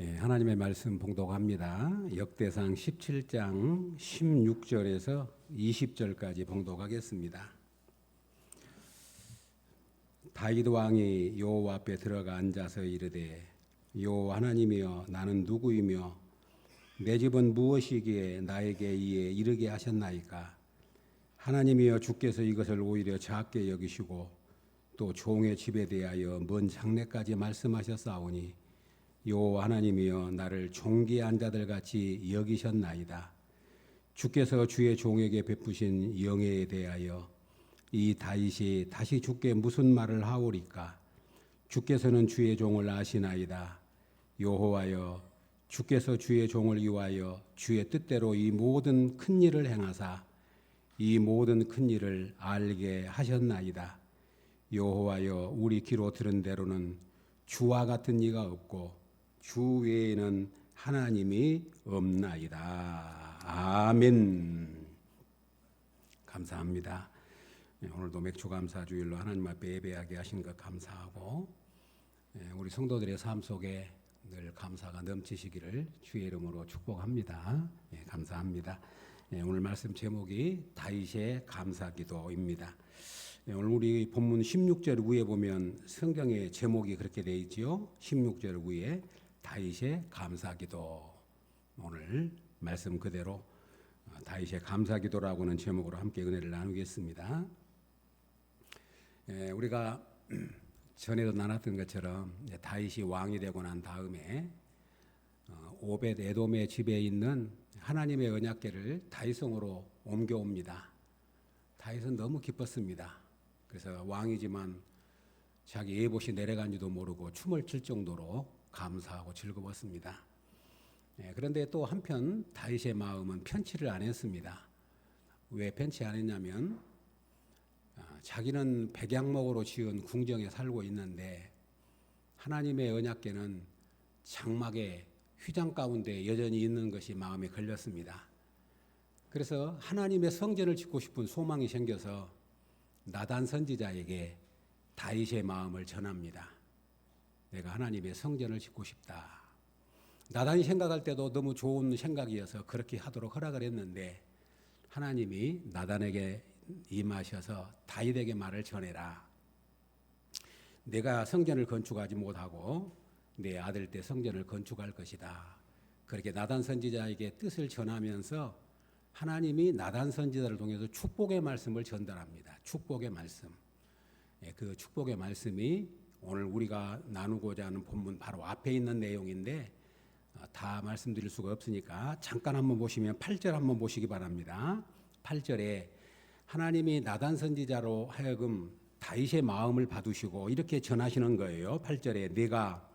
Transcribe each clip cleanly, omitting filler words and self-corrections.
하나님의 말씀 봉독합니다. 역대상 17장 16절에서 20절까지 봉독하겠습니다. 다윗 왕이 여호와 앞에 들어가 앉아서 이르되 여호와 하나님이여 나는 누구이며 내 집은 무엇이기에 나에게 이에 이르게 하셨나이까. 하나님이여 주께서 이것을 오히려 작게 여기시고 또 종의 집에 대하여 먼 장래까지 말씀하셨사오니 여호와 하나님이여 나를 존귀한 자들 같이 여기셨나이다. 주께서 주의 종에게 베푸신 영예에 대하여 이 다윗이 다시 주께 무슨 말을 하오리까. 주께서는 주의 종을 아시나이다. 여호와여 주께서 주의 종을 위하여 주의 뜻대로 이 모든 큰 일을 행하사 이 모든 큰 일을 알게 하셨나이다. 여호와여 우리 귀로 들은 대로는 주와 같은 이가 없고 주 외에는 하나님이 없나이다. 아멘. 감사합니다. 오늘도 맥주감사주일로 하나님 앞에 예배하게 하신 것 감사하고 우리 성도들의 삶 속에 늘 감사가 넘치시기를 주의 이름으로 축복합니다. 감사합니다. 오늘 말씀 제목이 다윗의 감사기도입니다. 오늘 우리 본문 16절 위에 보면 성경의 제목이 그렇게 되어 있지요. 16절 위에 다윗의 감사기도. 오늘 말씀 그대로 다윗의 감사기도라고는 제목으로 함께 은혜를 나누겠습니다. 우리가 전에도 나눴던 것처럼 다윗이 왕이 되고 난 다음에 오벳 에돔의 집에 있는 하나님의 언약궤를 다윗성으로 옮겨옵니다. 다윗은 너무 기뻤습니다. 그래서 왕이지만 자기 예봇이 내려간지도 모르고 춤을 출 정도로 감사하고 즐거웠습니다. 그런데 또 한편 다윗의 마음은 편치를 안 했습니다. 왜 편치 안 했냐면 자기는 백양목으로 지은 궁정에 살고 있는데 하나님의 언약궤는 장막의 휘장 가운데 여전히 있는 것이 마음에 걸렸습니다. 그래서 하나님의 성전을 짓고 싶은 소망이 생겨서 나단 선지자에게 다윗의 마음을 전합니다. 내가 하나님의 성전을 짓고 싶다. 나단이 생각할 때도 너무 좋은 생각이어서 그렇게 하도록 허락을 했는데 하나님이 나단에게 임하셔서 다윗에게 말을 전해라. 내가 성전을 건축하지 못하고 내 아들 때 성전을 건축할 것이다. 그렇게 나단 선지자에게 뜻을 전하면서 하나님이 나단 선지자를 통해서 축복의 말씀을 전달합니다. 축복의 말씀. 그 축복의 말씀이 오늘 우리가 나누고자 하는 본문 바로 앞에 있는 내용인데 다 말씀드릴 수가 없으니까 잠깐 한번 보시면 8절 한번 보시기 바랍니다. 8절에 하나님이 나단 선지자로 하여금 다윗의 마음을 받으시고 이렇게 전하시는 거예요. 8절에 내가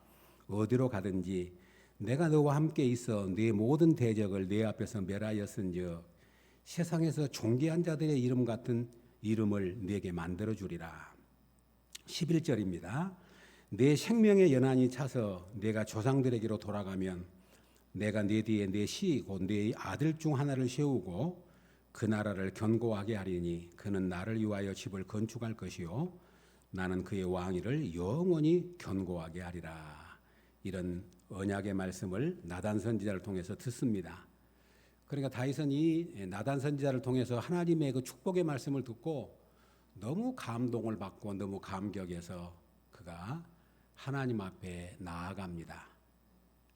어디로 가든지 내가 너와 함께 있어 네 모든 대적을 네 앞에서 멸하였은즉 세상에서 존귀한 자들의 이름 같은 이름을 네게 만들어 주리라. 11절입니다. 내 생명의 연한이 차서 내가 조상들에게로 돌아가면 내가 네 뒤에 내 시 곧 네 아들 중 하나를 세우고 그 나라를 견고하게 하리니 그는 나를 위하여 집을 건축할 것이요 나는 그의 왕위를 영원히 견고하게 하리라. 이런 언약의 말씀을 나단 선지자를 통해서 듣습니다. 그러니까 다윗은 이 나단 선지자를 통해서 하나님의 그 축복의 말씀을 듣고 너무 감동을 받고 너무 감격해서 그가 하나님 앞에 나아갑니다.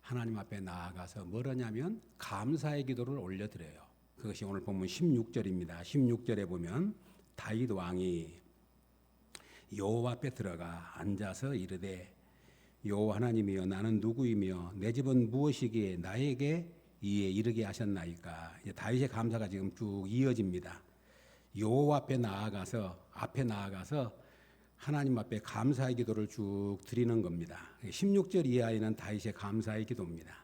하나님 앞에 나아가서 뭘 하냐면 감사의 기도를 올려드려요. 그것이 오늘 본문 16절입니다. 16절에 보면 다윗 왕이 여호와 앞에 들어가 앉아서 이르되 여호와 하나님이여 나는 누구이며 내 집은 무엇이기에 나에게 이에 이르게 하셨나이까. 다윗의 감사가 지금 쭉 이어집니다. 여호와 앞에 나아가서 하나님 앞에 감사의 기도를 쭉 드리는 겁니다. 16절 이하에는 다윗의 감사의 기도입니다.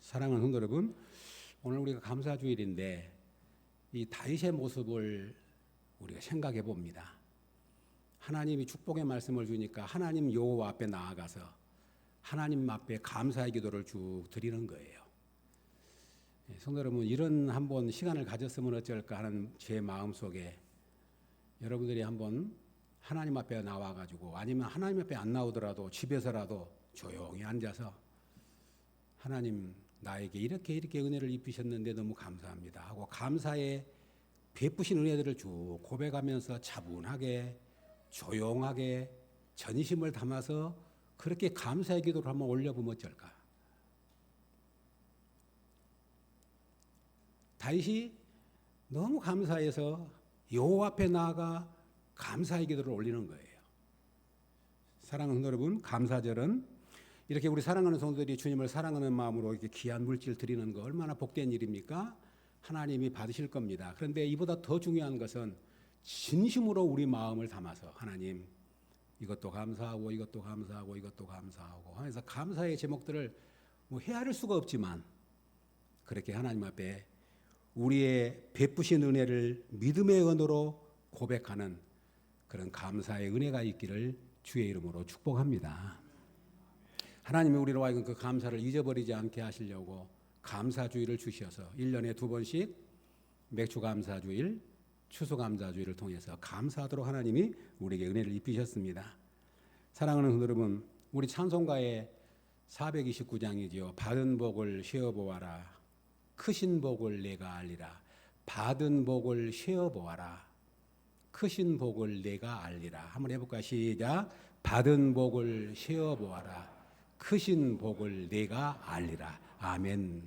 사랑하는 성도 여러분, 오늘 우리가 감사주일인데 이 다윗의 모습을 우리가 생각해 봅니다. 하나님이 축복의 말씀을 주니까 하나님 여호와 앞에 나아가서 하나님 앞에 감사의 기도를 쭉 드리는 거예요. 성도 여러분, 이런 한번 시간을 가졌으면 어쩔까 하는 제 마음속에 여러분들이 한번 하나님 앞에 나와가지고 아니면 하나님 앞에 안 나오더라도 집에서라도 조용히 앉아서 하나님 나에게 이렇게 은혜를 입히셨는데 너무 감사합니다 하고 감사의 베푸신 은혜들을 쭉 고백하면서 차분하게 조용하게 전심을 담아서 그렇게 감사의 기도를 한번 올려보면 어쩔까? 다윗이 너무 감사해서 여호와 앞에 나아가 감사의 기도를 올리는 거예요. 사랑하는 여러분, 감사절은 이렇게 우리 사랑하는 성도들이 주님을 사랑하는 마음으로 이렇게 귀한 물질 드리는 거 얼마나 복된 일입니까? 하나님이 받으실 겁니다. 그런데 이보다 더 중요한 것은 진심으로 우리 마음을 담아서 하나님 이것도 감사하고 이것도 감사하고 이것도 감사하고 하면서 감사의 제목들을 뭐 헤아릴 수가 없지만 그렇게 하나님 앞에 우리의 베푸신 은혜를 믿음의 언어로 고백하는 그런 감사의 은혜가 있기를 주의 이름으로 축복합니다. 하나님이 우리로 하여금 그 감사를 잊어버리지 않게 하시려고 감사주일을 주셔서 1년에 2번씩 맥주감사주일, 추수감사주일을 통해서 감사하도록 하나님이 우리에게 은혜를 입히셨습니다. 사랑하는 성도 여러분, 우리 찬송가의 429장이지요. 받은 복을 쉬어보아라. 크신 복을 내가 알리라. 받은 복을 쉬어보아라. 크신 복을 내가 알리라. 한번 해볼까요? 시작. 받은 복을 쉬어보아라. 크신 복을 내가 알리라. 아멘.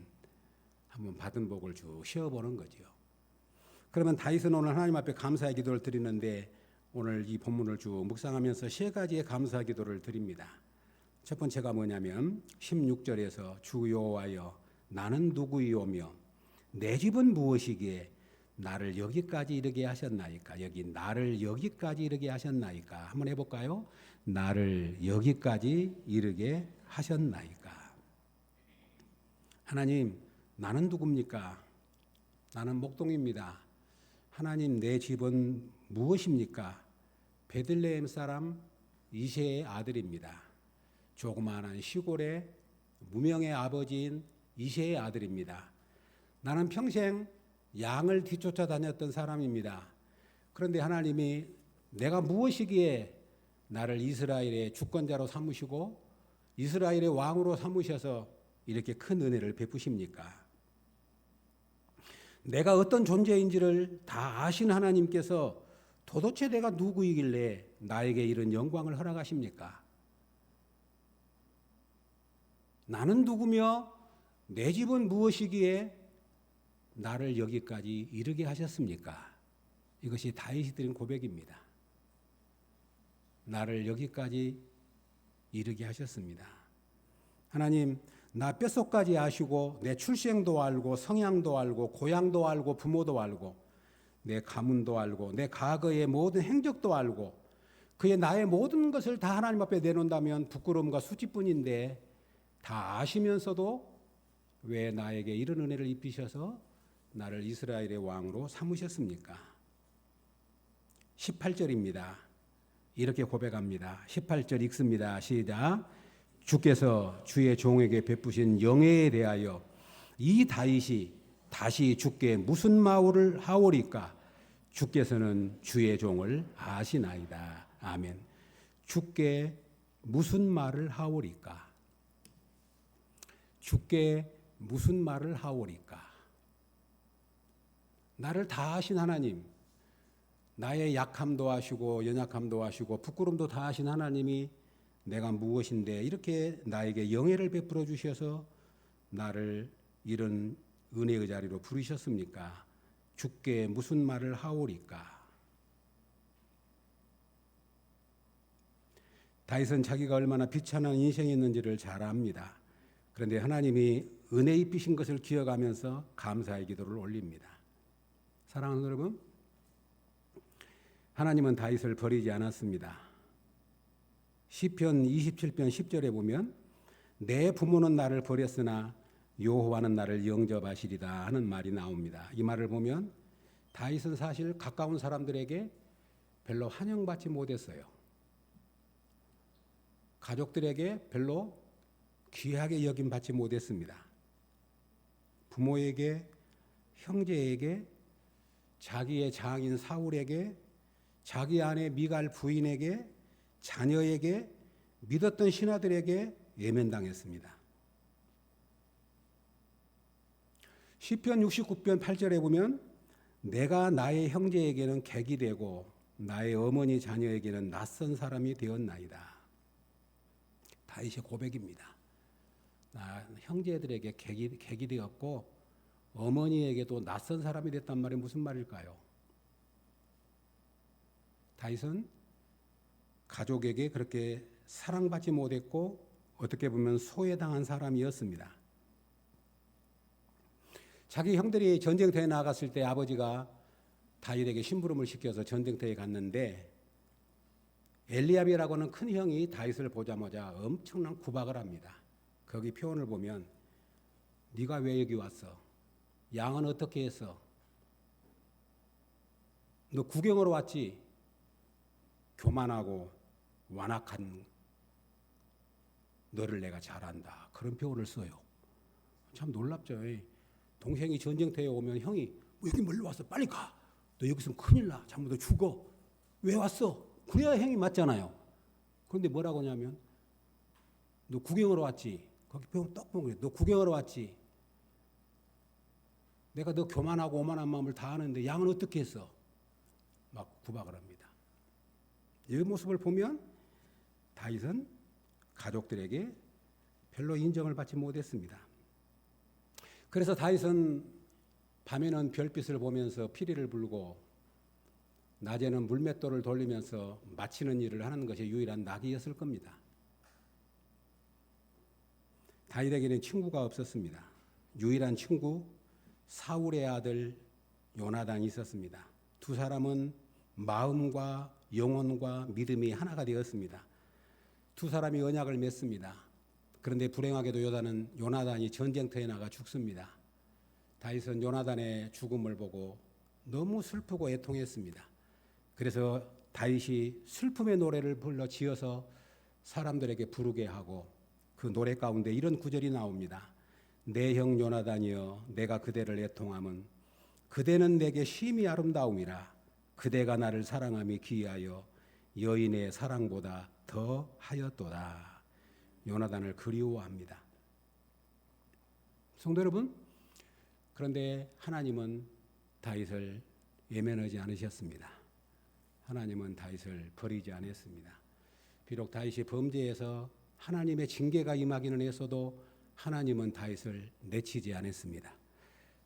한번 받은 복을 쭉 쉬어보는 거죠. 그러면 다윗은 오늘 하나님 앞에 감사의 기도를 드리는데 오늘 이 본문을 쭉 묵상하면서 세 가지의 감사의 기도를 드립니다. 첫 번째가 뭐냐면 16절에서 주 여호와여 나는 누구이오며 내 집은 무엇이기에 나를 여기까지 이르게 하셨나이까. 여기 나를 여기까지 이르게 하셨나이까. 한번 해볼까요? 나를 여기까지 이르게 하셨나이까. 하나님 나는 누굽니까? 나는 목동입니다. 하나님 내 집은 무엇입니까? 베들레헴 사람 이새의 아들입니다. 조그마한 시골의 무명의 아버지인 이새의 아들입니다. 나는 평생 양을 뒤쫓아 다녔던 사람입니다. 그런데 하나님이 내가 무엇이기에 나를 이스라엘의 주권자로 삼으시고 이스라엘의 왕으로 삼으셔서 이렇게 큰 은혜를 베푸십니까? 내가 어떤 존재인지를 다 아신 하나님께서 도대체 내가 누구이길래 나에게 이런 영광을 허락하십니까? 나는 누구며 내 집은 무엇이기에 나를 여기까지 이르게 하셨습니까? 이것이 다윗이 드린 고백입니다. 나를 여기까지 이르게 하셨습니다. 하나님, 나 뼛속까지 아시고 내 출생도 알고 성향도 알고 고향도 알고 부모도 알고 내 가문도 알고 내 과거의 모든 행적도 알고 그의 나의 모든 것을 다 하나님 앞에 내놓는다면 부끄러움과 수치뿐인데 다 아시면서도 왜 나에게 이런 은혜를 입히셔서 나를 이스라엘의 왕으로 삼으셨습니까? 18절입니다. 이렇게 고백합니다. 18절 읽습니다. 시작. 주께서 주의 종에게 베푸신 영예에 대하여 이 다윗이 다시 주께 무슨 말을 하오리까? 주께서는 주의 종을 아시나이다. 아멘. 주께 무슨 말을 하오리까? 주께 무슨 말을 하오리까? 나를 다 아신 하나님, 나의 약함도 아시고 연약함도 아시고 부끄럼도 다 아신 하나님이 내가 무엇인데 이렇게 나에게 영예를 베풀어 주셔서 나를 이런 은혜의 자리로 부르셨습니까? 주께 무슨 말을 하오리까? 다윗은 자기가 얼마나 비참한 인생이었는지를 잘 압니다. 그런데 하나님이 은혜 입히신 것을 기억하면서 감사의 기도를 올립니다. 사랑하는 여러분, 하나님은 다윗을 버리지 않았습니다. 시편 27편 10절에 보면 내 부모는 나를 버렸으나 여호와는 나를 영접하시리다 하는 말이 나옵니다. 이 말을 보면 다윗은 사실 가까운 사람들에게 별로 환영받지 못했어요. 가족들에게 별로 귀하게 여김받지 못했습니다. 부모에게, 형제에게, 자기의 장인 사울에게, 자기 아내 미갈 부인에게, 자녀에게, 믿었던 신하들에게 외면당했습니다. 시편 69편 8절에 보면 내가 나의 형제에게는 객이 되고 나의 어머니 자녀에게는 낯선 사람이 되었나이다. 다윗의 고백입니다. 나 형제들에게 객이 되었고 어머니에게도 낯선 사람이 됐단 말이 무슨 말일까요? 다윗은 가족에게 그렇게 사랑받지 못했고 어떻게 보면 소외당한 사람이었습니다. 자기 형들이 전쟁터에 나갔을 때 아버지가 다윗에게 심부름을 시켜서 전쟁터에 갔는데 엘리압이라고 하는 큰 형이 다윗을 보자마자 엄청난 구박을 합니다. 거기 표현을 보면 네가 왜 여기 왔어? 양은 어떻게 했어? 너 구경으로 왔지? 교만하고 완악한 너를 내가 잘 안다. 그런 표현을 써요. 참 놀랍죠. 동생이 전쟁터에 오면 형이 여기 멀리 왔어? 빨리 가. 너 여기 있으면 큰일 나. 잘못하면 죽어. 왜 왔어? 그래야 형이 맞잖아요. 그런데 뭐라고 하냐면 너 구경으로 왔지? 거기 표현 딱 보면 그래. 너 구경으로 왔지? 내가 너 교만하고 오만한 마음을 다 아는데 양은 어떻게 했어? 막 구박을 합니다. 이 모습을 보면 다윗은 가족들에게 별로 인정을 받지 못했습니다. 그래서 다윗은 밤에는 별빛을 보면서 피리를 불고 낮에는 물맷돌을 돌리면서 마치는 일을 하는 것이 유일한 낙이었을 겁니다. 다윗에게는 친구가 없었습니다. 유일한 친구 사울의 아들 요나단이 있었습니다. 두 사람은 마음과 영혼과 믿음이 하나가 되었습니다. 두 사람이 언약을 맺습니다. 그런데 불행하게도 요나단이 전쟁터에 나가 죽습니다. 다윗은 요나단의 죽음을 보고 너무 슬프고 애통했습니다. 그래서 다윗이 슬픔의 노래를 불러 지어서 사람들에게 부르게 하고 그 노래 가운데 이런 구절이 나옵니다. 내 형 요나단이여 내가 그대를 애통함은 그대는 내게 심히 아름다움이라 그대가 나를 사랑함이 기이하여 여인의 사랑보다 더 하였도다. 요나단을 그리워합니다. 성도 여러분, 그런데 하나님은 다윗을 외면하지 않으셨습니다. 하나님은 다윗을 버리지 않았습니다. 비록 다윗이 범죄해서 하나님의 징계가 임하기는 했어도 하나님은 다윗을 내치지 않았습니다.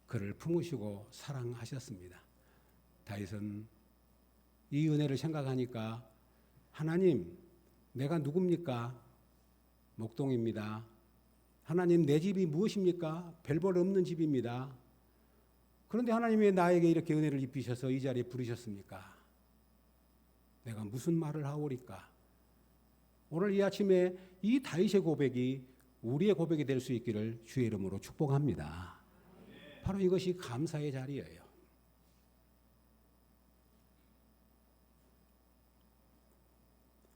그를 품으시고 사랑하셨습니다. 다윗은 이 은혜를 생각하니까 하나님, 내가 누굽니까? 목동입니다. 하나님, 내 집이 무엇입니까? 별볼 없는 집입니다. 그런데 하나님이 나에게 이렇게 은혜를 입히셔서 이 자리에 부르셨습니까? 내가 무슨 말을 하오리까? 오늘 이 아침에 이 다윗의 고백이 우리의 고백이 될 수 있기를 주의 이름으로 축복합니다. 바로 이것이 감사의 자리예요.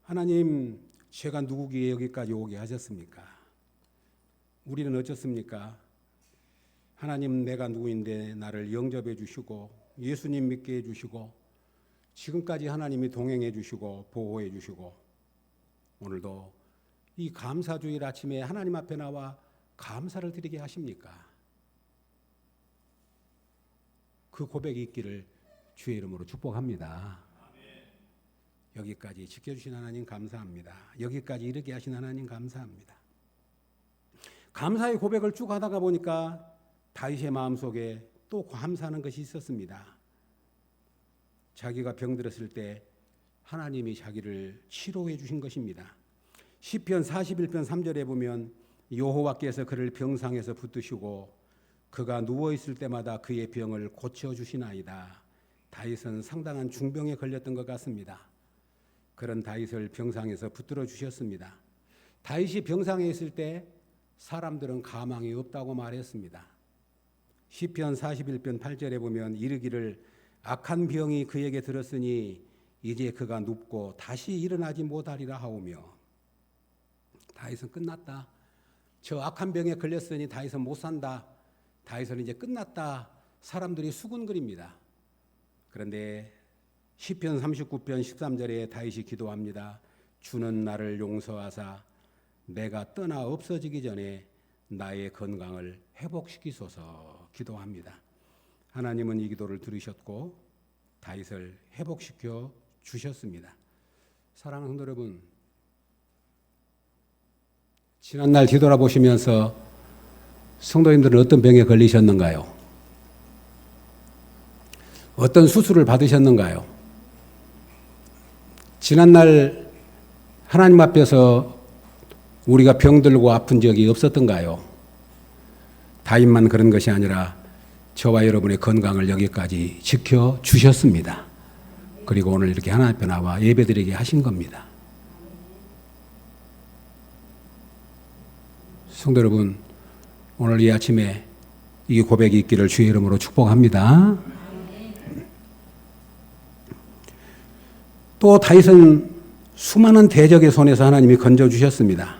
하나님, 제가 누구기에 여기까지 오게 하셨습니까? 우리는 어쩌습니까? 하나님, 내가 누구인데 나를 영접해 주시고 예수님 믿게 해 주시고 지금까지 하나님이 동행해 주시고 보호해 주시고 오늘도 이 감사주일 아침에 하나님 앞에 나와 감사를 드리게 하십니까? 그 고백이 있기를 주의 이름으로 축복합니다. 여기까지 지켜주신 하나님 감사합니다. 여기까지 이르게 하신 하나님 감사합니다. 감사의 고백을 쭉 하다가 보니까 다윗의 마음속에 또 감사하는 것이 있었습니다. 자기가 병들었을 때 하나님이 자기를 치료해 주신 것입니다. 시편 41편 3절에 보면 여호와께서 그를 병상에서 붙드시고 그가 누워있을 때마다 그의 병을 고쳐주시나이다. 다윗은 상당한 중병에 걸렸던 것 같습니다. 그런 다윗을 병상에서 붙들어 주셨습니다. 다윗이 병상에 있을 때 사람들은 가망이 없다고 말했습니다. 시편 41편 8절에 보면 이르기를 악한 병이 그에게 들었으니 이제 그가 눕고 다시 일어나지 못하리라 하오며 다윗은 끝났다. 저 악한 병에 걸렸으니 다윗은 못 산다. 다윗은 이제 끝났다. 사람들이 수군거립니다. 그런데 시편 39편 13절에 다윗이 기도합니다. 주는 나를 용서하사 내가 떠나 없어지기 전에 나의 건강을 회복시키소서 기도합니다. 하나님은 이 기도를 들으셨고 다윗을 회복시켜 주셨습니다. 사랑하는 성도 여러분, 지난날 뒤돌아보시면서 성도님들은 어떤 병에 걸리셨는가요? 어떤 수술을 받으셨는가요? 지난날 하나님 앞에서 우리가 병들고 아픈 적이 없었던가요? 다윗만 그런 것이 아니라 저와 여러분의 건강을 여기까지 지켜주셨습니다. 그리고 오늘 이렇게 하나님 앞에 나와 예배드리게 하신 겁니다. 성도 여러분, 오늘 이 아침에 이 고백이 있기를 주의 이름으로 축복합니다. 또 다윗은 수많은 대적의 손에서 하나님이 건져주셨습니다.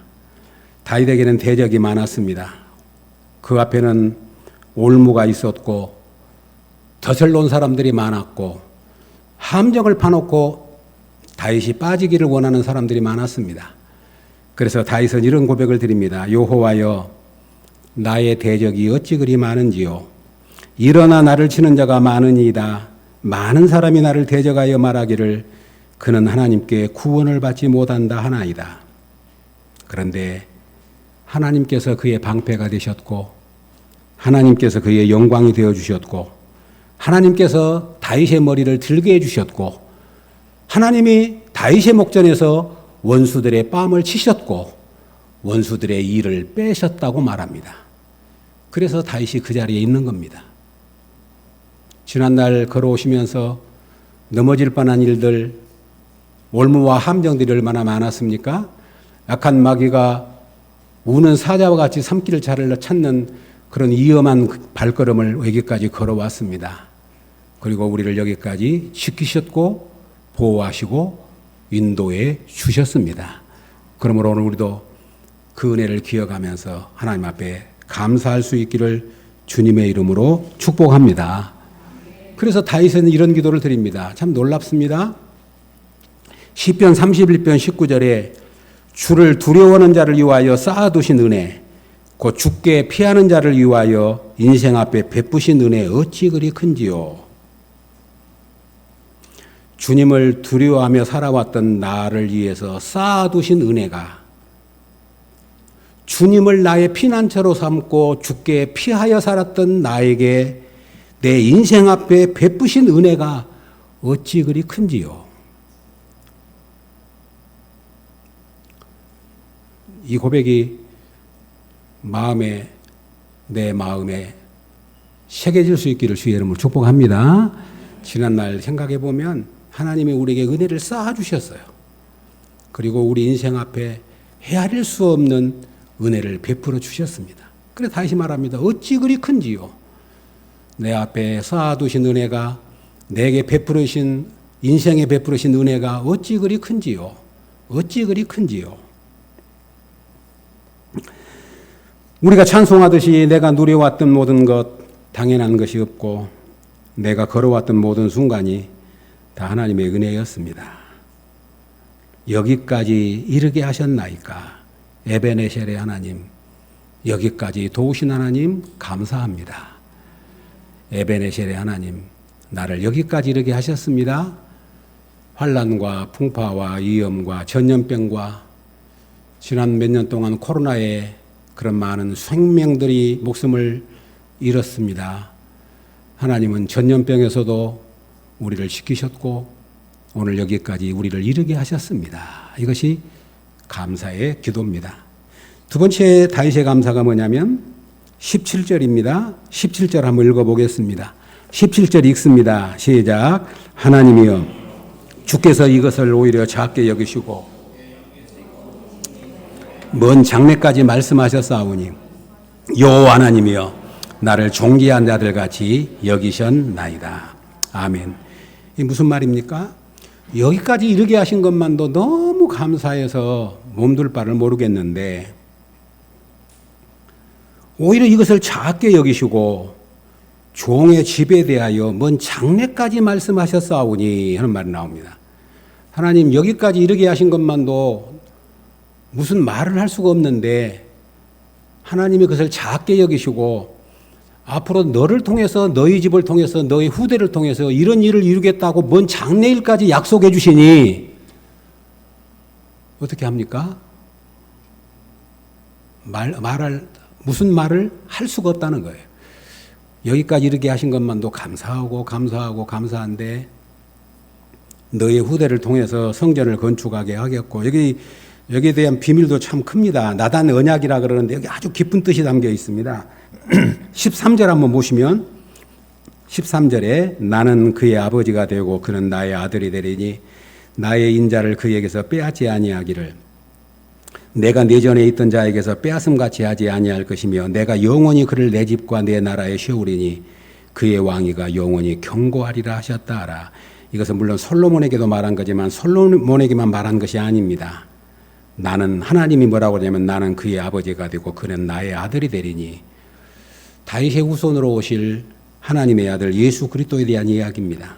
다윗에게는 대적이 많았습니다. 그 앞에는 올무가 있었고 덫을 놓은 사람들이 많았고 함정을 파놓고 다윗이 빠지기를 원하는 사람들이 많았습니다. 그래서 다윗은 이런 고백을 드립니다. 여호와여, 나의 대적이 어찌 그리 많은지요. 일어나 나를 치는 자가 많으니이다. 많은 사람이 나를 대적하여 말하기를 그는 하나님께 구원을 받지 못한다 하나이다. 그런데 하나님께서 그의 방패가 되셨고 하나님께서 그의 영광이 되어주셨고 하나님께서 다윗의 머리를 들게 해주셨고 하나님이 다윗의 목전에서 원수들의 뺨을 치셨고 원수들의 이를 빼셨다고 말합니다. 그래서 다윗이 그 자리에 있는 겁니다. 지난날 걸어오시면서 넘어질 뻔한 일들, 올무와 함정들이 얼마나 많았습니까? 악한 마귀가 우는 사자와 같이 삼킬 자를 찾는 그런 위험한 발걸음을 여기까지 걸어왔습니다. 그리고 우리를 여기까지 지키셨고 보호하시고 인도해 주셨습니다. 그러므로 오늘 우리도 그 은혜를 기억하면서 하나님 앞에 감사할 수 있기를 주님의 이름으로 축복합니다. 그래서 다윗은 이런 기도를 드립니다. 참 놀랍습니다. 시편 31편 19절에 주를 두려워하는 자를 위하여 쌓아두신 은혜, 곧 죽게 피하는 자를 위하여 인생 앞에 베푸신 은혜 어찌 그리 큰지요. 주님을 두려워하며 살아왔던 나를 위해서 쌓아두신 은혜가 주님을 나의 피난처로 삼고 죽게 피하여 살았던 나에게 내 인생 앞에 베푸신 은혜가 어찌 그리 큰지요. 이 고백이 내 마음에 새겨질 수 있기를 주의 이름으로 축복합니다. 지난날 생각해 보면 하나님이 우리에게 은혜를 쌓아주셨어요. 그리고 우리 인생 앞에 헤아릴 수 없는 은혜를 베풀어 주셨습니다. 그래서 다시 말합니다. 어찌 그리 큰지요. 내 앞에 쌓아두신 은혜가 내게 베풀으신 인생에 베풀으신 은혜가 어찌 그리 큰지요. 어찌 그리 큰지요. 우리가 찬송하듯이 내가 누려왔던 모든 것 당연한 것이 없고 내가 걸어왔던 모든 순간이 다 하나님의 은혜였습니다. 여기까지 이르게 하셨나이까. 에베네셀의 하나님, 여기까지 도우신 하나님 감사합니다. 에베네셀의 하나님, 나를 여기까지 이르게 하셨습니다. 환난과 풍파와 위험과 전염병과 지난 몇 년 동안 코로나에 그런 많은 생명들이 목숨을 잃었습니다. 하나님은 전염병에서도 우리를 지키셨고 오늘 여기까지 우리를 이르게 하셨습니다. 이것이 감사의 기도입니다. 두 번째 다윗의 감사가 뭐냐면 17절입니다. 17절 한번 읽어보겠습니다. 17절 읽습니다. 시작. 하나님이여, 주께서 이것을 오히려 작게 여기시고 먼 장래까지 말씀하셨사오니 여호와 하나님이여, 나를 존귀한 자들같이 여기셨나이다. 아멘. 이 무슨 말입니까? 여기까지 이르게 하신 것만도 너무 감사해서 몸둘 바를 모르겠는데 오히려 이것을 작게 여기시고 종의 집에 대하여 먼 장래까지 말씀하셨사오니 하는 말이 나옵니다. 하나님, 여기까지 이르게 하신 것만도 무슨 말을 할 수가 없는데 하나님이 그것을 작게 여기시고 앞으로 너를 통해서 너희 집을 통해서 너희 후대를 통해서 이런 일을 이루겠다고 먼 장래일까지 약속해 주시니 어떻게 합니까? 무슨 말을 할 수가 없다는 거예요. 여기까지 이르게 하신 것만도 감사한데 너의 후대를 통해서 성전을 건축하게 하겠고 여기에 대한 비밀도 참 큽니다. 나단 언약이라 그러는데 여기 아주 깊은 뜻이 담겨 있습니다. 13절 한번 보시면 13절에 나는 그의 아버지가 되고 그는 나의 아들이 되리니 나의 인자를 그에게서 빼앗지 아니하기를 내가 내 전에 있던 자에게서 빼앗음같이 하지 아니할 것이며 내가 영원히 그를 내 집과 내 나라에 세우리니 그의 왕위가 영원히 견고하리라 하셨다 하라. 이것은 물론 솔로몬에게도 말한 거지만 솔로몬에게만 말한 것이 아닙니다. 나는 하나님이 뭐라고 하냐면 나는 그의 아버지가 되고 그는 나의 아들이 되리니 다윗의 후손으로 오실 하나님의 아들 예수 그리스도에 대한 이야기입니다.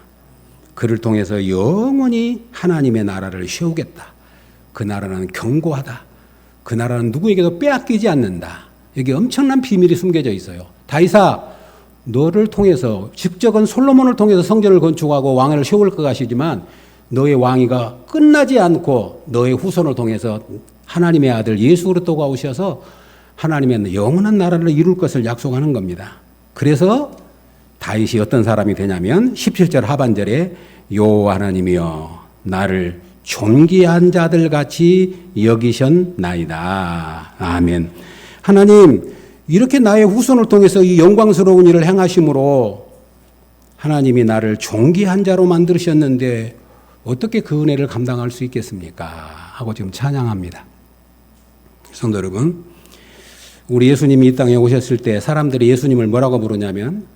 그를 통해서 영원히 하나님의 나라를 세우겠다. 그 나라는 견고하다. 그 나라는 누구에게도 빼앗기지 않는다. 여기 엄청난 비밀이 숨겨져 있어요. 다윗아, 너를 통해서 직접은 솔로몬을 통해서 성전을 건축하고 왕을 세울 것 같이지만 너의 왕위가 끝나지 않고 너의 후손을 통해서 하나님의 아들 예수 그리스도가 오셔서 하나님의 영원한 나라를 이룰 것을 약속하는 겁니다. 그래서 다윗이 어떤 사람이 되냐면 17절 하반절에 여호와 하나님이여 나를 존귀한 자들 같이 여기셨나이다. 아멘. 하나님 이렇게 나의 후손을 통해서 이 영광스러운 일을 행하심으로 하나님이 나를 존귀한 자로 만드셨는데 어떻게 그 은혜를 감당할 수 있겠습니까? 하고 지금 찬양합니다. 성도 여러분, 우리 예수님이 이 땅에 오셨을 때 사람들이 예수님을 뭐라고 부르냐면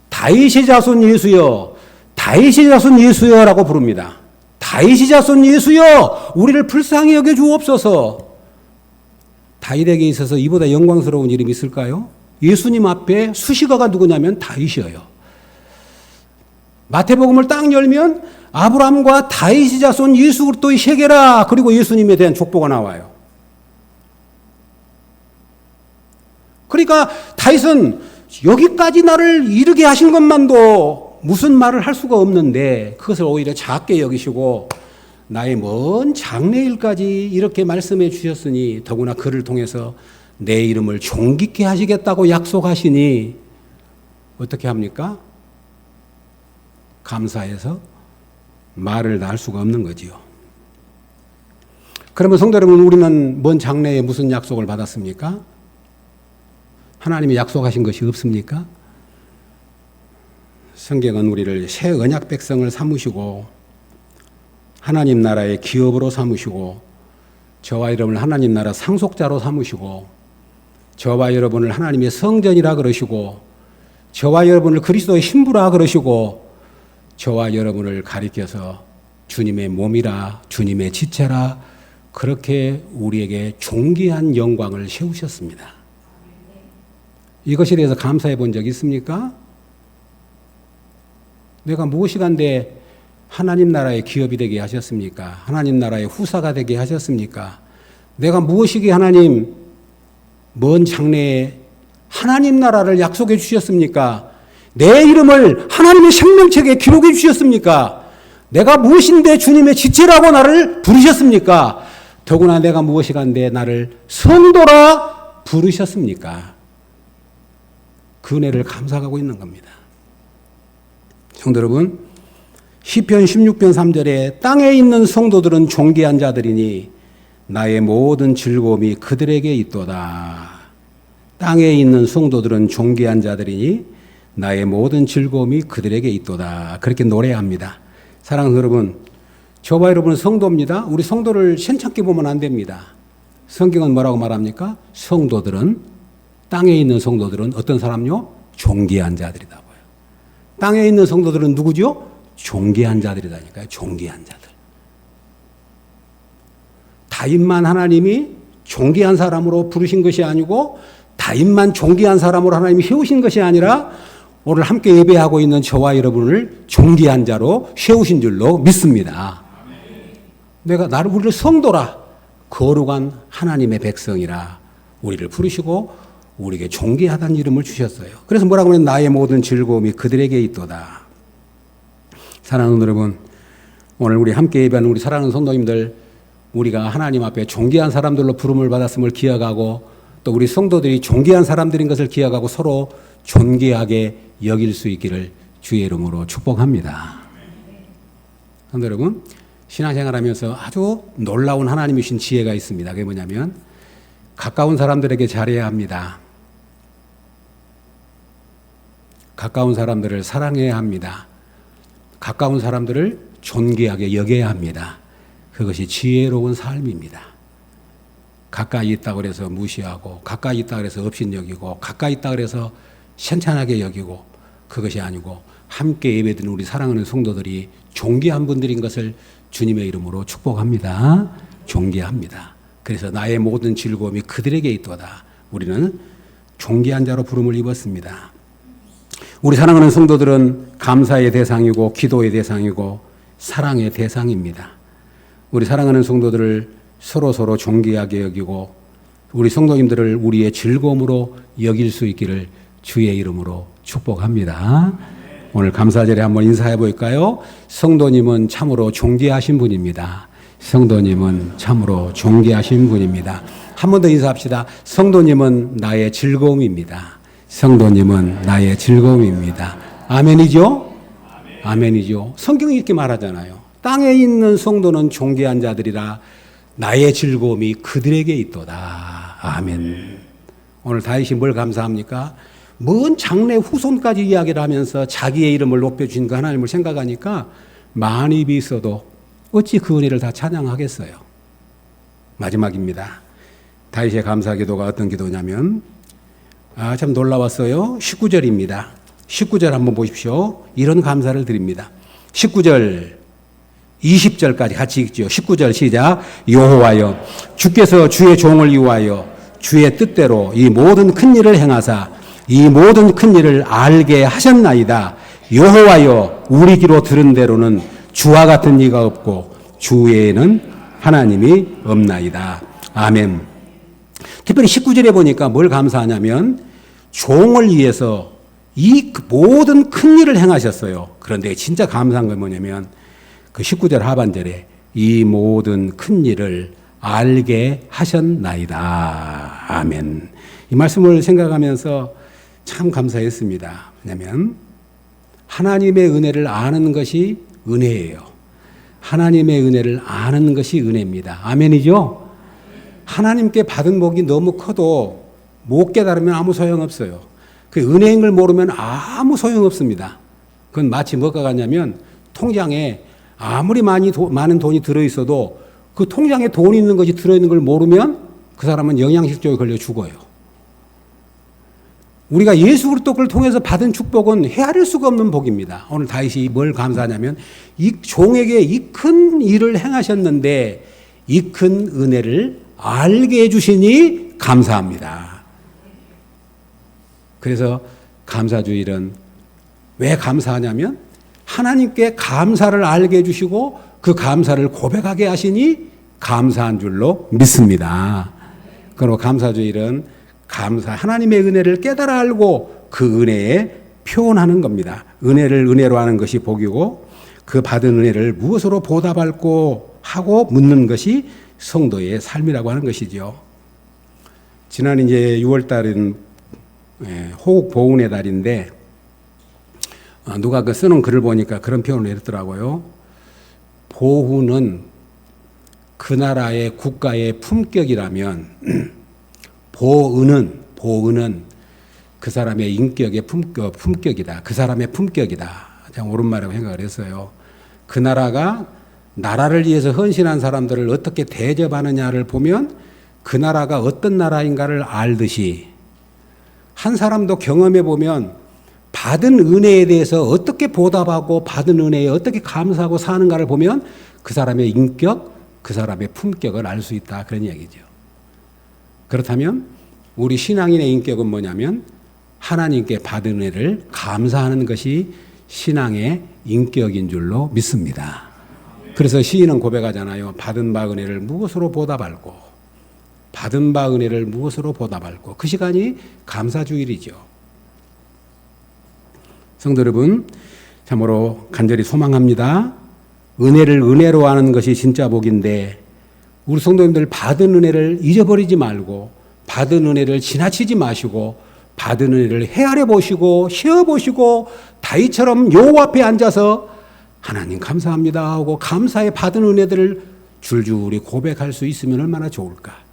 다윗의 자손 예수여, 다윗의 자손 예수여 라고 부릅니다. 다윗의 자손 예수여, 우리를 불쌍히 여겨 주옵소서. 다윗에게 있어서 이보다 영광스러운 이름이 있을까요? 예수님 앞에 수식어가 누구냐면 다윗이에요. 마태복음을 딱 열면 아브라함과 다윗의 자손 예수 그리스도의 세계라, 그리고 예수님에 대한 족보가 나와요. 그러니까 다윗은 여기까지 나를 이르게 하신 것만도 무슨 말을 할 수가 없는데 그것을 오히려 작게 여기시고 나의 먼 장래일까지 이렇게 말씀해 주셨으니 더구나 그를 통해서 내 이름을 존귀케 하시겠다고 약속하시니 어떻게 합니까? 감사해서 말을 다 할 수가 없는 거지요. 그러면 성도 여러분, 우리는 먼 장래에 무슨 약속을 받았습니까? 하나님이 약속하신 것이 없습니까? 성경은 우리를 새 언약 백성을 삼으시고 하나님 나라의 기업으로 삼으시고 저와 여러분을 하나님 나라 상속자로 삼으시고 저와 여러분을 하나님의 성전이라 그러시고 저와 여러분을 그리스도의 신부라 그러시고 저와 여러분을 가리켜서 주님의 몸이라 주님의 지체라 그렇게 우리에게 존귀한 영광을 세우셨습니다. 이것에 대해서 감사해 본 적 있습니까? 내가 무엇이간데 하나님 나라의 기업이 되게 하셨습니까? 하나님 나라의 후사가 되게 하셨습니까? 내가 무엇이기에 하나님 먼 장래에 하나님 나라를 약속해 주셨습니까? 내 이름을 하나님의 생명책에 기록해 주셨습니까? 내가 무엇인데 주님의 지체라고 나를 부르셨습니까? 더구나 내가 무엇이간데 나를 성도라 부르셨습니까? 그 은혜를 감사하고 있는 겁니다. 성도 여러분, 시편 16편 3절에 땅에 있는 성도들은 존귀한 자들이니 나의 모든 즐거움이 그들에게 있도다. 땅에 있는 성도들은 존귀한 자들이니 나의 모든 즐거움이 그들에게 있도다. 그렇게 노래합니다. 사랑하는 여러분, 저와 여러분은 성도입니다. 우리 성도를 괜찮게 보면 안 됩니다. 성경은 뭐라고 말합니까? 땅에 있는 성도들은 어떤 사람요? 존귀한 자들이다. 땅에 있는 성도들은 누구죠? 존귀한 자들이다니까요. 존귀한 자들. 다윗만 하나님이 존귀한 사람으로 부르신 것이 아니고 다윗만 존귀한 사람으로 하나님이 세우신 것이 아니라 오늘 함께 예배하고 있는 저와 여러분을 존귀한 자로 세우신 줄로 믿습니다. 내가 나를 우리를 성도라 거룩한 하나님의 백성이라 우리를 부르시고 우리에게 존귀하다는 이름을 주셨어요. 그래서 뭐라고 하면 나의 모든 즐거움이 그들에게 있도다. 사랑하는 여러분, 오늘 우리 함께 예배하는 우리 사랑하는 성도님들, 우리가 하나님 앞에 존귀한 사람들로 부름을 받았음을 기억하고 또 우리 성도들이 존귀한 사람들인 것을 기억하고 서로 존귀하게 여길 수 있기를 주의 이름으로 축복합니다. 성도 여러분, 신앙생활하면서 아주 놀라운 하나님이 주신 지혜가 있습니다. 그게 뭐냐면 가까운 사람들에게 잘해야 합니다. 가까운 사람들을 사랑해야 합니다. 가까운 사람들을 존귀하게 여겨야 합니다. 그것이 지혜로운 삶입니다. 가까이 있다고 해서 무시하고 가까이 있다고 해서 업신여기고 가까이 있다고 해서 현찬하게 여기고 그것이 아니고 함께 예배드리는 우리 사랑하는 성도들이 존귀한 분들인 것을 주님의 이름으로 축복합니다. 존귀합니다. 그래서 나의 모든 즐거움이 그들에게 있도다. 우리는 존귀한 자로 부름을 입었습니다. 우리 사랑하는 성도들은 감사의 대상이고 기도의 대상이고 사랑의 대상입니다. 우리 사랑하는 성도들을 서로 존귀하게 여기고 우리 성도님들을 우리의 즐거움으로 여길 수 있기를 주의 이름으로 축복합니다. 오늘 감사절에 한번 인사해 볼까요? 성도님은 참으로 존귀하신 분입니다. 성도님은 참으로 존귀하신 분입니다. 한 번 더 인사합시다. 성도님은 나의 즐거움입니다. 성도님은 나의 즐거움입니다. 아멘이죠? 아멘이죠. 성경이 이렇게 말하잖아요. 땅에 있는 성도는 존귀한 자들이라 나의 즐거움이 그들에게 있도다. 아멘. 오늘 다윗이 뭘 감사합니까? 먼 장래 후손까지 이야기를 하면서 자기의 이름을 높여주신 그 하나님을 생각하니까 만입이 있어도 어찌 그 은혜를 다 찬양하겠어요. 마지막입니다. 다윗의 감사 기도가 어떤 기도냐면 참 놀라웠어요. 19절입니다. 19절 한번 보십시오. 이런 감사를 드립니다. 19절 20절까지 같이 읽죠. 19절 시작. 여호와여 주께서 주의 종을 위하여 주의 뜻대로 이 모든 큰 일을 행하사 이 모든 큰 일을 알게 하셨나이다. 여호와여 우리 귀로 들은 대로는 주와 같은 이가 없고 주 외에는 하나님이 없나이다. 아멘. 특별히 19절에 보니까 뭘 감사하냐면 종을 위해서 이 모든 큰 일을 행하셨어요. 그런데 진짜 감사한 건 뭐냐면 그 19절 하반절에 이 모든 큰 일을 알게 하셨나이다. 아멘. 이 말씀을 생각하면서 참 감사했습니다. 왜냐하면 하나님의 은혜를 아는 것이 은혜예요. 하나님의 은혜를 아는 것이 은혜입니다. 아멘이죠? 하나님께 받은 복이 너무 커도 못 깨달으면 아무 소용없어요. 그 은혜인 걸 모르면 아무 소용없습니다. 그건 마치 뭐가 같냐면 통장에 아무리 많은 돈이 들어있어도 그 통장에 돈이 있는 것이 들어있는 걸 모르면 그 사람은 영양실조에 걸려 죽어요. 우리가 예수 그리스도를 통해서 받은 축복은 헤아릴 수가 없는 복입니다. 오늘 다윗이 뭘 감사하냐면 이 종에게 이 큰 일을 행하셨는데 이 큰 은혜를 알게 해주시니 감사합니다. 그래서 감사주일은 왜 감사하냐면 하나님께 감사를 알게 해주시고 그 감사를 고백하게 하시니 감사한 줄로 믿습니다. 그리고 감사주일은 하나님의 은혜를 깨달아 알고 그 은혜에 표현하는 겁니다. 은혜를 은혜로 하는 것이 복이고 그 받은 은혜를 무엇으로 보답할고 하고 묻는 것이 성도의 삶이라고 하는 것이죠. 지난 이제 6월 달은 호국 보훈의 달인데 누가 그 쓰는 글을 보니까 그런 표현을 내렸더라고요. 보훈은 그 나라의 국가의 품격이라면 보은은 그 사람의 인격의 품격이다. 그 사람의 품격이다. 참 옳은 말이라고 생각을 했어요. 그 나라가 나라를 위해서 헌신한 사람들을 어떻게 대접하느냐를 보면 그 나라가 어떤 나라인가를 알듯이 한 사람도 경험해 보면 받은 은혜에 대해서 어떻게 보답하고 받은 은혜에 어떻게 감사하고 사는가를 보면 그 사람의 인격, 그 사람의 품격을 알 수 있다. 그런 얘기죠. 그렇다면 우리 신앙인의 인격은 뭐냐면 하나님께 받은 은혜를 감사하는 것이 신앙의 인격인 줄로 믿습니다. 그래서 시인은 고백하잖아요. 받은 바 은혜를 무엇으로 보답할고 받은 바 은혜를 무엇으로 보답할고 그 시간이 감사주일이죠. 성도 여러분, 참으로 간절히 소망합니다. 은혜를 은혜로 하는 것이 진짜 복인데 우리 성도님들 받은 은혜를 잊어버리지 말고 받은 은혜를 지나치지 마시고 받은 은혜를 헤아려 보시고 쉬어 보시고 다윗처럼 여호와 앞에 앉아서 하나님 감사합니다 하고 감사의 받은 은혜들을 줄줄이 고백할 수 있으면 얼마나 좋을까.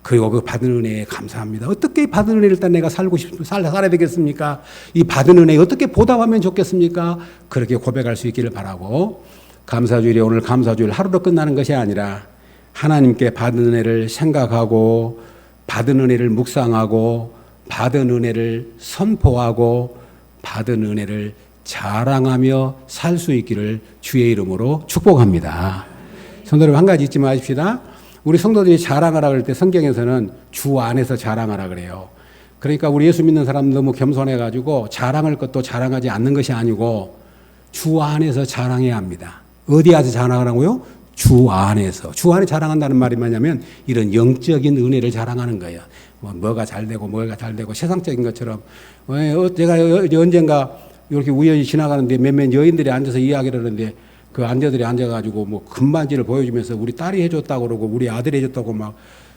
그리고 그 받은 은혜에 감사합니다. 어떻게 받은 은혜를 일단 내가 살아야 되겠습니까? 이 받은 은혜에 어떻게 보답하면 좋겠습니까? 그렇게 고백할 수 있기를 바라고, 감사주일이 오늘 감사주일 하루로 끝나는 것이 아니라 하나님께 받은 은혜를 생각하고 받은 은혜를 묵상하고 받은 은혜를 선포하고 받은 은혜를 자랑하며 살 수 있기를 주의 이름으로 축복합니다. 성도 여러분, 한 가지 잊지 마십시다. 우리 성도들이 자랑하라 그럴 때 성경에서는 주 안에서 자랑하라 그래요. 그러니까 우리 예수 믿는 사람 너무 겸손해가지고 자랑할 것도 자랑하지 않는 것이 아니고 주 안에서 자랑해야 합니다. 어디 가서 자랑하라고요? 주 안에서. 주 안에 자랑한다는 말이 뭐냐면 이런 영적인 은혜를 자랑하는 거예요. 뭐가 잘 되고 뭐가 잘 되고 세상적인 것처럼. 제가 언젠가 이렇게 우연히 지나가는데 몇몇 여인들이 앉아서 이야기를 하는데 그 안대들이 앉아가지고 뭐 금반지를 보여주면서 우리 딸이 해줬다고 그러고 우리 아들이 해줬다고 막,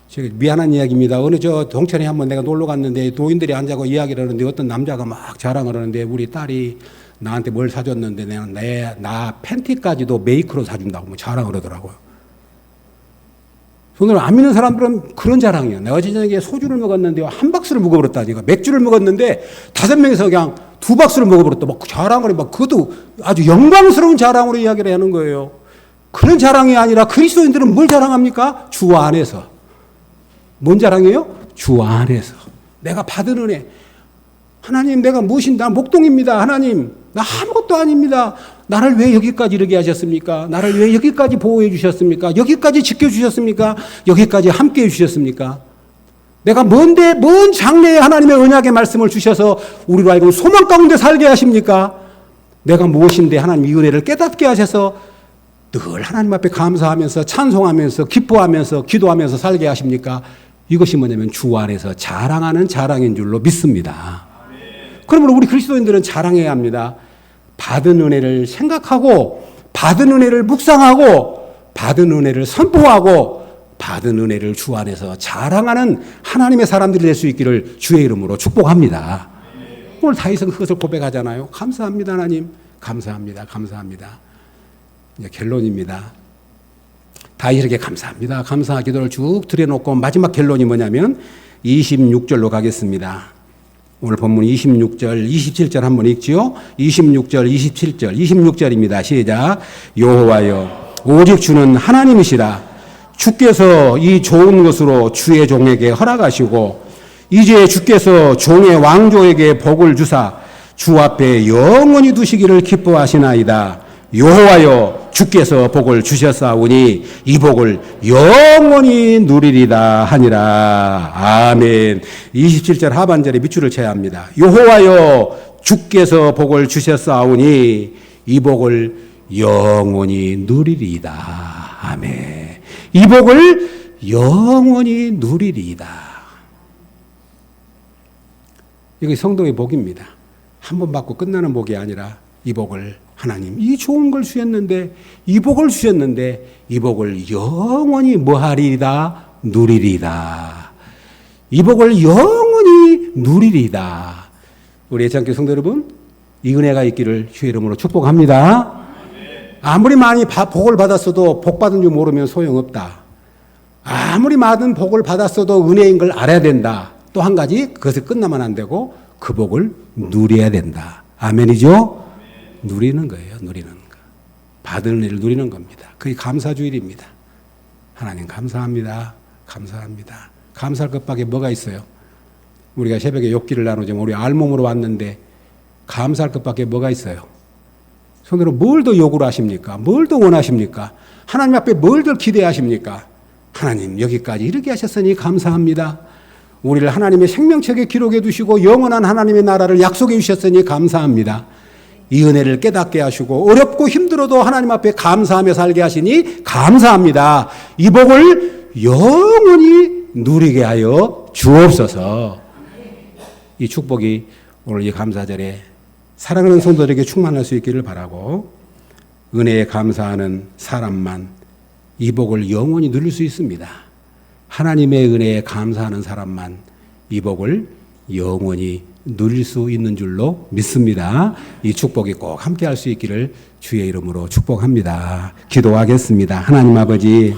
제가 미안한 이야기입니다. 어느 저 동천에 한번 내가 놀러 갔는데 노인들이 앉아서 이야기를 하는데 어떤 남자가 막 자랑을 하는데 우리 딸이 나한테 뭘 사줬는데 나 팬티까지도 메이크로 사준다고 뭐 자랑을 하더라고요. 오늘 안 믿는 사람들은 그런 자랑이에요. 내가 저녁에 소주를 먹었는데 한 박스를 먹어버렸다. 제가 맥주를 먹었는데 5명이서 그냥 2박스를 먹어버렸다. 막 자랑을 해. 막 그것도 아주 영광스러운 자랑으로 이야기를 하는 거예요. 그런 자랑이 아니라 그리스도인들은 뭘 자랑합니까? 주 안에서. 뭔 자랑이에요? 주 안에서. 내가 받은 은혜. 하나님, 내가 무엇인가? 목동입니다. 하나님, 나 아무것도 아닙니다. 나를 왜 여기까지 이르게 하셨습니까? 나를 왜 여기까지 보호해 주셨습니까? 여기까지 지켜주셨습니까? 여기까지 함께 해 주셨습니까? 내가 뭔 장래에 하나님의 언약의 말씀을 주셔서 우리로 하여금 소망 가운데 살게 하십니까? 내가 무엇인데 하나님 이 은혜를 깨닫게 하셔서 늘 하나님 앞에 감사하면서 찬송하면서 기뻐하면서 기도하면서 살게 하십니까? 이것이 뭐냐면 주 안에서 자랑하는 자랑인 줄로 믿습니다. 그러므로 우리 그리스도인들은 자랑해야 합니다. 받은 은혜를 생각하고 받은 은혜를 묵상하고 받은 은혜를 선포하고 받은 은혜를 주 안에서 자랑하는 하나님의 사람들이 될 수 있기를 주의 이름으로 축복합니다. 오늘 다윗은 그것을 고백하잖아요. 감사합니다 하나님. 감사합니다. 감사합니다. 이제 결론입니다. 다윗이 이렇게 감사합니다. 감사 기도를 쭉 드려놓고 마지막 결론이 뭐냐면 26절로 가겠습니다. 오늘 본문 26절, 27절 한번 읽지요. 26절, 27절, 26절입니다. 시작. 여호와여, 오직 주는 하나님이시라. 주께서 이 좋은 것으로 주의 종에게 허락하시고 이제 주께서 종의 왕조에게 복을 주사 주 앞에 영원히 두시기를 기뻐하시나이다. 여호와여, 주께서 복을 주셨사오니 이 복을 영원히 누리리다 하니라. 아멘. 27절 하반절에 밑줄을 쳐야 합니다. 여호와여, 주께서 복을 주셨사오니 이 복을 영원히 누리리다. 아멘. 이 복을 영원히 누리리다. 이게 성도의 복입니다. 한 번 받고 끝나는 복이 아니라 이 복을 하나님 이 좋은 걸 주셨는데 이 복을 주셨는데 이 복을 영원히 뭐하리이다? 누리리이다. 이 복을 영원히 누리리이다. 우리 애창교 성도 여러분, 이 은혜가 있기를 주의 이름으로 축복합니다. 아무리 많이 복을 받았어도 복 받은 줄 모르면 소용없다. 아무리 많은 복을 받았어도 은혜인 걸 알아야 된다. 또 한 가지, 그것을 끝나면 안 되고 그 복을 누려야 된다. 아멘이죠? 누리는 거예요. 누리는 거. 받은 은혜를 누리는 겁니다. 그게 감사주일입니다. 하나님 감사합니다. 감사합니다. 감사할 것밖에 뭐가 있어요? 우리가 새벽에 욕기를 나누지만 우리 알몸으로 왔는데 감사할 것밖에 뭐가 있어요? 손으로 뭘 더 요구를 하십니까? 뭘 더 원하십니까? 하나님 앞에 뭘 더 기대하십니까? 하나님 여기까지 이르게 하셨으니 감사합니다. 우리를 하나님의 생명책에 기록해 두시고 영원한 하나님의 나라를 약속해 주셨으니 감사합니다. 이 은혜를 깨닫게 하시고 어렵고 힘들어도 하나님 앞에 감사하며 살게 하시니 감사합니다. 이 복을 영원히 누리게 하여 주옵소서. 이 축복이 오늘 이 감사절에 사랑하는 성도들에게 충만할 수 있기를 바라고, 은혜에 감사하는 사람만 이 복을 영원히 누릴 수 있습니다. 하나님의 은혜에 감사하는 사람만 이 복을 영원히 누릴 수 있는 줄로 믿습니다. 이 축복이 꼭 함께 할 수 있기를 주의 이름으로 축복합니다. 기도하겠습니다. 하나님 아버지,